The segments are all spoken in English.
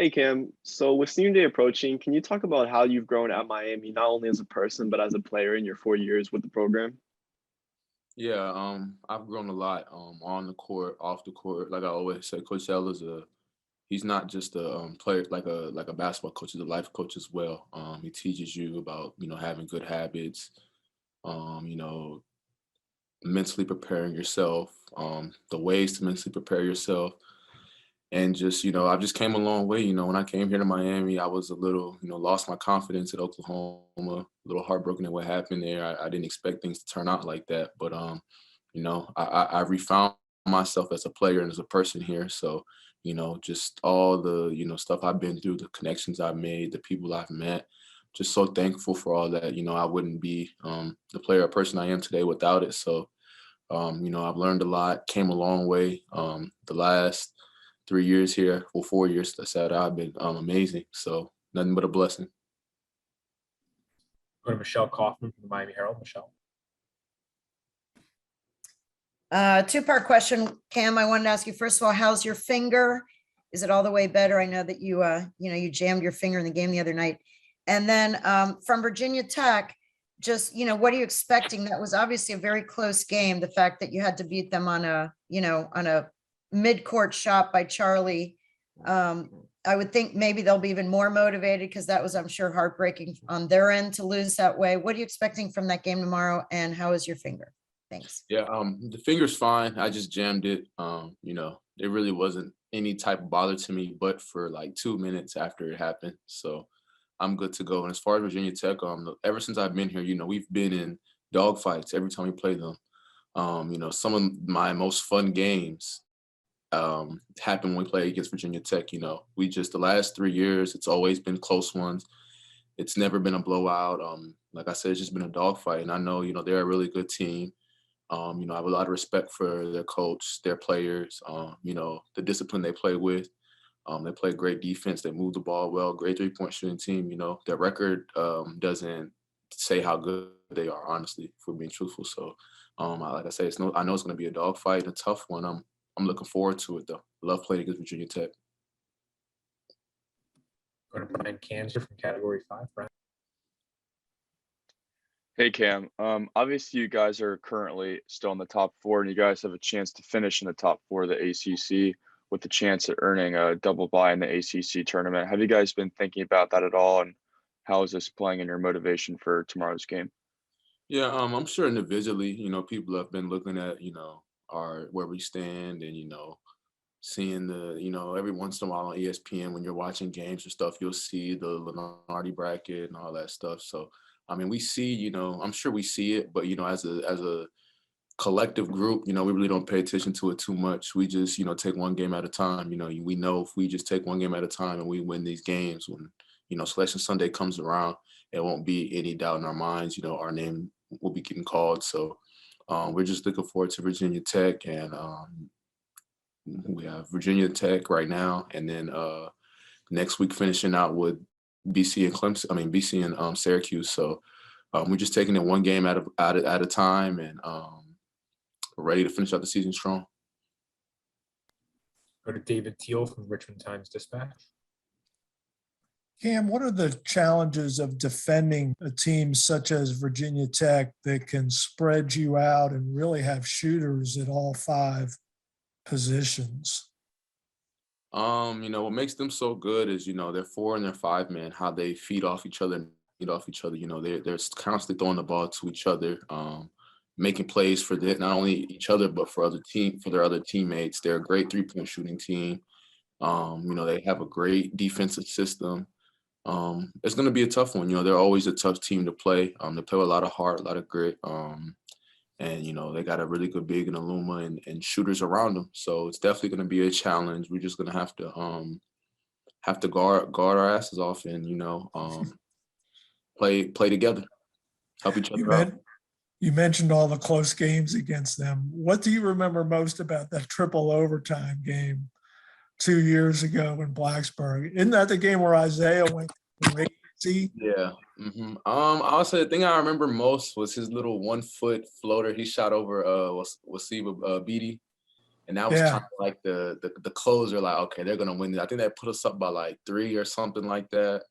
Hey Cam, so with senior day approaching, can you talk about how you've grown at Miami, not only as a person but as a player in your 4 years with the program? Yeah, I've grown a lot, on the court, off the court. Like I always say, Coach L is he's not just a player like a basketball coach, he's a life coach as well. He teaches you about, having good habits, um, you know, mentally preparing yourself, the ways to mentally prepare yourself. And just, I just came a long way. When I came here to Miami, I was a little, lost my confidence at Oklahoma, a little heartbroken at what happened there. I didn't expect things to turn out like that. But, I refound myself as a player and as a person here. So, just all the, stuff I've been through, the connections I've made, the people I've met, just so thankful for all that. I wouldn't be the player or person I am today without it. So, I've learned a lot, came a long way. The last 3 years here, well, 4 years, I said I've been amazing. So nothing but a blessing. Go to Michelle Kaufman from the Miami Herald. Michelle. Two-part question, Cam. I wanted to ask you, first of all, how's your finger? Is it all the way better? I know that you jammed your finger in the game the other night. And then from Virginia Tech, just, what are you expecting? That was obviously a very close game. The fact that you had to beat them on a mid-court shot by Charlie. I would think maybe they'll be even more motivated because that was, I'm sure, heartbreaking on their end to lose that way. What are you expecting from that game tomorrow? And how is your finger? Thanks. Yeah, the finger's fine. I just jammed it. It really wasn't any type of bother to me, but for like 2 minutes after it happened. So I'm good to go. And as far as Virginia Tech, ever since I've been here, we've been in dogfights every time we play them. Some of my most fun games happen when we play against Virginia Tech. We just the last 3 years, it's always been close ones. It's never been a blowout. Like I said, it's just been a dogfight. And I know, they're a really good team. I have a lot of respect for their coach, their players, the discipline they play with. They play great defense. They move the ball well, great three-point shooting team. Their record doesn't say how good they are, honestly, if we're being truthful. So, like I say, I know it's going to be a dogfight, a tough one. I'm looking forward to it, though. Love playing against Virginia Tech. Go to Brian Kanzer from Category 5. Brian. Hey Cam, obviously you guys are currently still in the top four, and you guys have a chance to finish in the top four of the ACC with the chance of earning a double bye in the ACC tournament. Have you guys been thinking about that at all, and how is this playing in your motivation for tomorrow's game? Yeah, I'm sure individually, people have been looking at, where we stand and, seeing every once in a while on ESPN when you're watching games or stuff, you'll see the Lenardi bracket and all that stuff. So, we see, I'm sure we see it, but, as a collective group, we really don't pay attention to it too much. We just, take one game at a time. We know if we just take one game at a time and we win these games, when, Selection Sunday comes around, it won't be any doubt in our minds, our name will be getting called. So we're just looking forward to Virginia Tech, and we have Virginia Tech right now, and then next week finishing out with BC and Clemson. BC and Syracuse. So we're just taking it one game at a time, and we're ready to finish out the season strong. Go to David Teal from Richmond Times-Dispatch. Cam, what are the challenges of defending a team such as Virginia Tech that can spread you out and really have shooters at all five positions? What makes them so good is, they're 4 and they're 5 man, how they feed off each other. They're constantly throwing the ball to each other, making plays for not only each other, but for their other teammates. They're a great 3-point shooting team. They have a great defensive system. It's going to be a tough one. They're always a tough team to play. They play with a lot of heart, a lot of grit. And, they got a really good big in Aluma and shooters around them. So it's definitely going to be a challenge. We're just going to have to guard our asses off and, play together, help each other out. You mentioned all the close games against them. What do you remember most about that triple overtime game 2 years ago in Blacksburg? Isn't that the game where Isaiah went crazy? Yeah. Mm-hmm. Also, the thing I remember most was his little 1 foot floater he shot over Wasiba Beatty. And that was Yeah. kind of like the closer, like, okay, they're gonna win. I think they put us up by like 3 or something like that,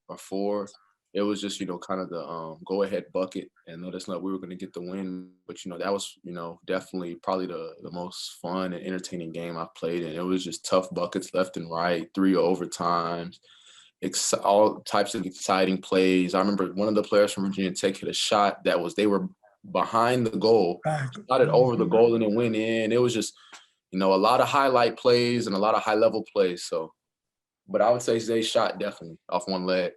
or 4. It was just, kind of the go ahead bucket, and let us know we were gonna get the win. But that was, definitely probably the most fun and entertaining game I've played in. It was just tough buckets left and right, 3 overtimes, all types of exciting plays. I remember one of the players from Virginia Tech hit a shot they were behind the goal, shot it over the goal and it went in. It was just, a lot of highlight plays and a lot of high level plays. So, but I would say Zay's shot definitely off one leg.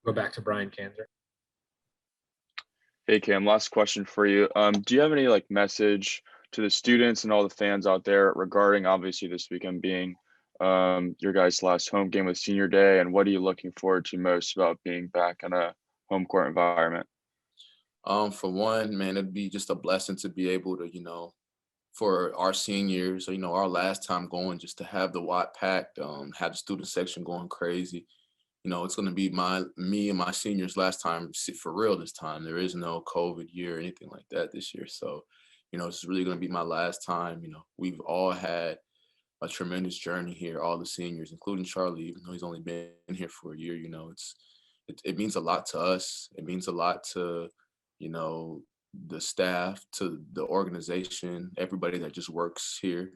Go back to Brian Kanzer. Hey Cam, last question for you. Do you have any message to the students and all the fans out there regarding obviously this weekend being your guys' last home game with senior day, and what are you looking forward to most about being back in a home court environment? For one, man, it'd be just a blessing to be able to, for our seniors, or, our last time going, just to have the Watt packed, have the student section going crazy. It's going to be me and my seniors last time for real this time. There is no COVID year or anything like that this year. So, it's really going to be my last time. We've all had a tremendous journey here, all the seniors, including Charlie, even though he's only been here for a year. It means a lot to us. It means a lot to, the staff, to the organization, everybody that just works here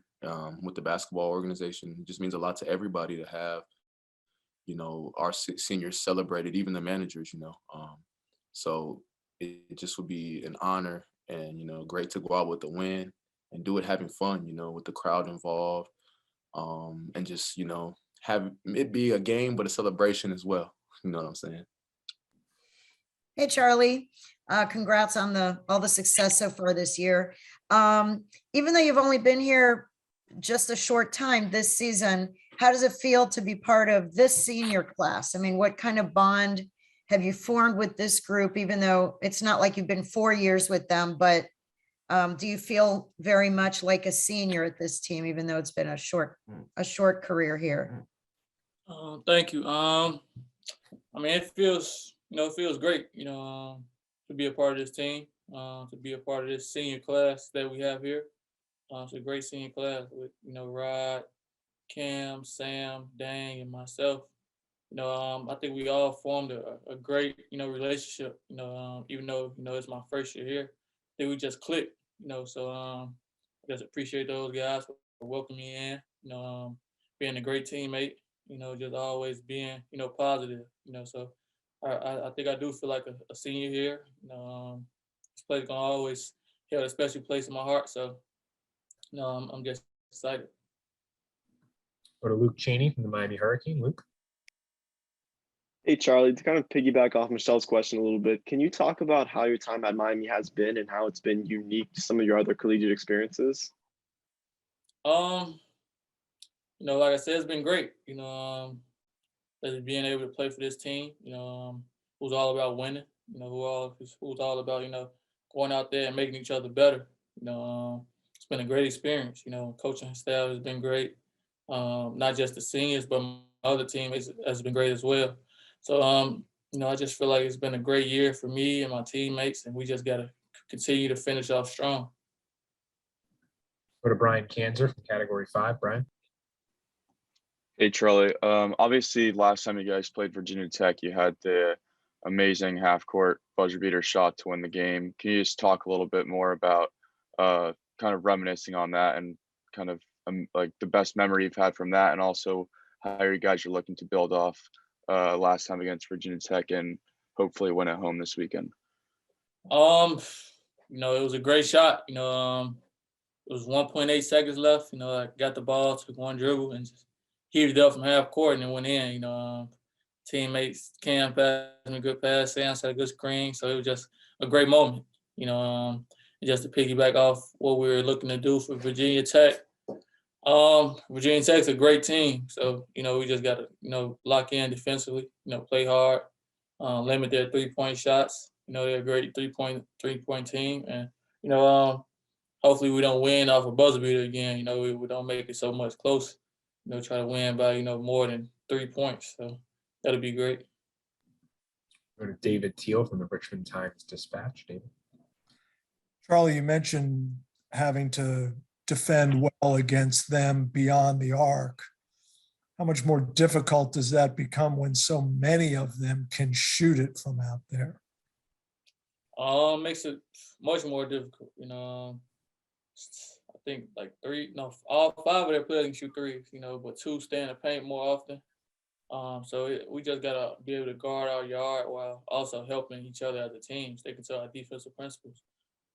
with the basketball organization. It just means a lot to everybody to have, our seniors celebrated, even the managers, so it just would be an honor and, great to go out with the win and do it having fun, with the crowd involved, and just, have it be a game, but a celebration as well. You know what I'm saying? Hey, Charlie, congrats on all the success so far this year. Even though you've only been here just a short time this season, how does it feel to be part of this senior class? I mean, what kind of bond have you formed with this group, even though it's not like you've been 4 years with them, but do you feel very much like a senior at this team, even though it's been a short career here? Thank you. I mean, it feels great, to be a part of this team, to be a part of this senior class that we have here. It's a great senior class with, Rod, Cam, Sam, Dang, and myself. I think we all formed a great, relationship, even though, it's my first year here. I think we just clicked, so I just appreciate those guys for welcoming me in, being a great teammate, just always being, positive, so I think I do feel like a senior here. This place gonna always hold a special place in my heart, so I'm just excited. Go to Luke Cheney from the Miami Hurricane. Luke. Hey, Charlie, to kind of piggyback off Michelle's question a little bit, can you talk about how your time at Miami has been and how it's been unique to some of your other collegiate experiences? Like I said, it's been great. Just being able to play for this team, who's all about winning, who's all about, going out there and making each other better. It's been a great experience. Coaching staff has been great. Not just the seniors, but my other teammates has been great as well. So, I just feel like it's been a great year for me and my teammates, and we just got to continue to finish off strong. Go to Brian Kanzer from Category 5. Brian. Hey Charlie, obviously last time you guys played Virginia Tech, you had the amazing half-court buzzer beater shot to win the game. Can you just talk a little bit more about kind of reminiscing on that and kind of like the best memory you've had from that, and also how you guys are looking to build off last time against Virginia Tech and hopefully win at home this weekend? It was a great shot. It was 1.8 seconds left. I got the ball, took one dribble, and just heaved it up from half court, and it went in. Teammates, Cam passed me a good pass, Sam had a good screen, so it was just a great moment. Just to piggyback off what we were looking to do for Virginia Tech. Virginia Tech's a great team, so we just got to lock in defensively, play hard, limit their 3-point shots. They're a great three-point team, and hopefully we don't win off a buzzer beater again. We don't make it so much close. Try to win by more than 3 points. So that'll be great. Go to David Teal from the Richmond Times Dispatch. David. Charlie, you mentioned having to defend well against them beyond the arc. How much more difficult does that become when so many of them can shoot it from out there? Makes it much more difficult. I think like all 5 of their players can shoot threes. But 2 stay in the paint more often. We just gotta be able to guard our yard while also helping each other as a team, sticking to our defensive principles.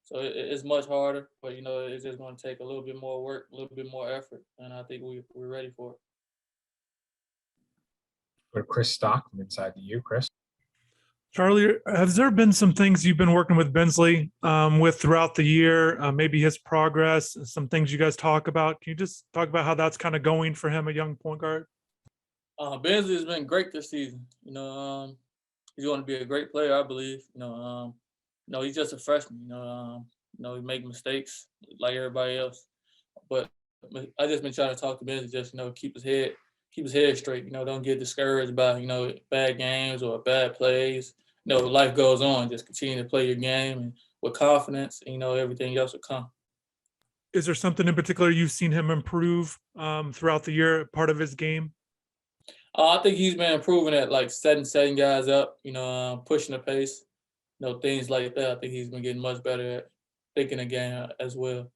So it's much harder, but it's just going to take a little bit more work, a little bit more effort, and I think we're ready for it. Go to Chris Stock from Inside the U. Chris. Charlie, has there been some things you've been working with Bensley with throughout the year? Maybe his progress, some things you guys talk about. Can you just talk about how that's kind of going for him, a young point guard? Bensley has been great this season. He's going to be a great player, I believe. He's just a freshman. He make mistakes like everybody else. But I just been trying to talk to Bensley, just keep his head straight. Don't get discouraged by bad games or bad plays. Life goes on. Just continue to play your game and with confidence. And, everything else will come. Is there something in particular you've seen him improve throughout the year, part of his game? I think he's been improving at like setting guys up. Pushing the pace. Things like that. I think he's been getting much better at thinking the game as well.